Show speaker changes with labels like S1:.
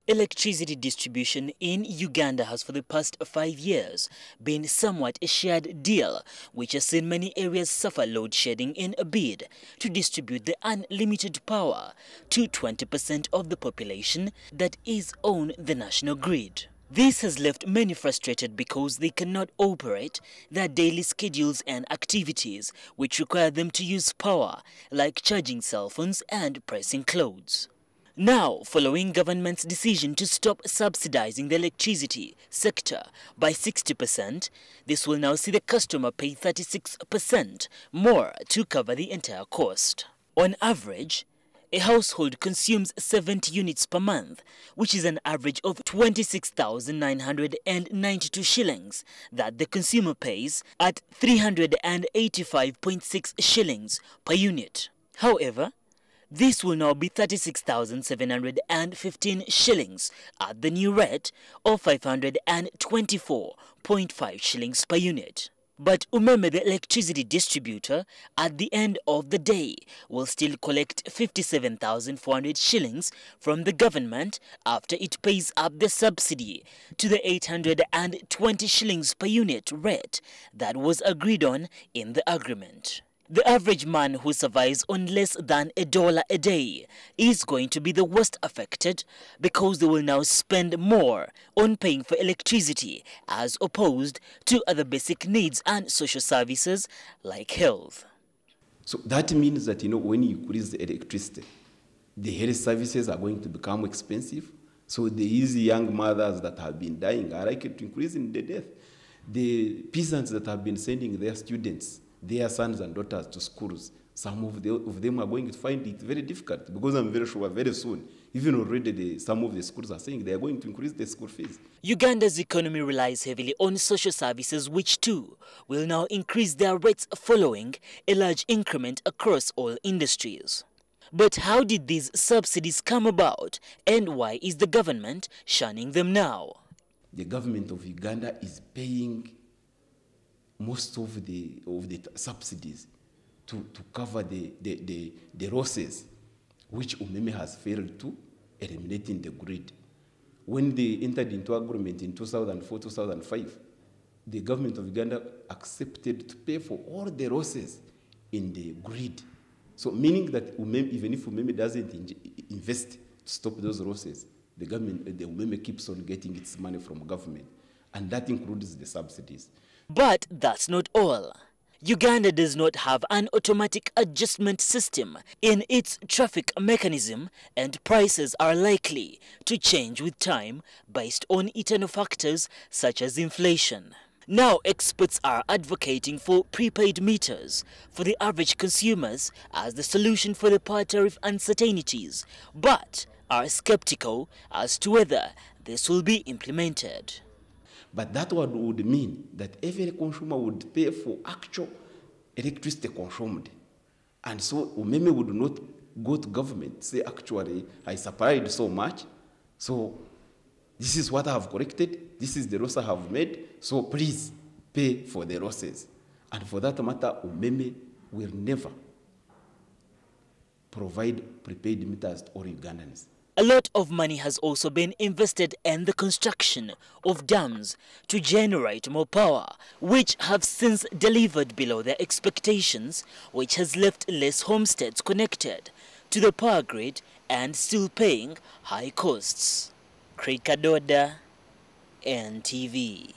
S1: Electricity distribution in Uganda has for the past 5 years been somewhat a shared deal, which has seen many areas suffer load shedding in a bid to distribute the unlimited power to 20% of the population that is on the national grid. This has left many frustrated because they cannot operate their daily schedules and activities which require them to use power, like charging cell phones and pressing clothes. Now, following government's decision to stop subsidizing the electricity sector by 60%, this will now see the customer pay 36% more to cover the entire cost. On average, a household consumes 70 units per month, which is an average of 26,992 shillings that the consumer pays at 385.6 shillings per unit. However, this will now be 36,715 shillings at the new rate of 524.5 shillings per unit. But Umeme, the electricity distributor, at the end of the day will still collect 57,400 shillings from the government after it pays up the subsidy to the 820 shillings per unit rate that was agreed on in the agreement. The average man who survives on less than $1 a day is going to be the worst affected because they will now spend more on paying for electricity as opposed to other basic needs and social services like health.
S2: So that means that, when you increase the electricity, the health services are going to become expensive. So these young mothers that have been dying are likely to increase in the death. The peasants that have been sending their students, their sons and daughters to schools, some of them are going to find it very difficult because I'm very sure very soon, even already some of the schools are saying they are going to increase the school fees.
S1: Uganda's economy relies heavily on social services, which too will now increase their rates following a large increment across all industries. But how did these subsidies come about, and why is the government shunning them now?
S2: The government of Uganda is paying most of the subsidies to cover the losses which Umeme has failed to eliminate in the grid. When they entered into agreement in 2004-2005, the government of Uganda accepted to pay for all the losses in the grid. So meaning that even if Umeme doesn't invest to stop those losses, the Umeme keeps on getting its money from government, and that includes the subsidies.
S1: But that's not all. Uganda does not have an automatic adjustment system in its traffic mechanism, and prices are likely to change with time based on eternal factors such as inflation. Now, experts are advocating for prepaid meters for the average consumers as the solution for the power tariff uncertainties, but are skeptical as to whether this will be implemented.
S2: But that would mean that every consumer would pay for actual electricity consumed. And so Umeme would not go to government, say, actually, I supplied so much, so this is what I have collected, this is the loss I have made, so please pay for the losses. And for that matter, Umeme will never provide prepaid meters to all Ugandans.
S1: A lot of money has also been invested in the construction of dams to generate more power, which have since delivered below their expectations, which has left less homesteads connected to the power grid and still paying high costs. Craig Kadoda, NTV.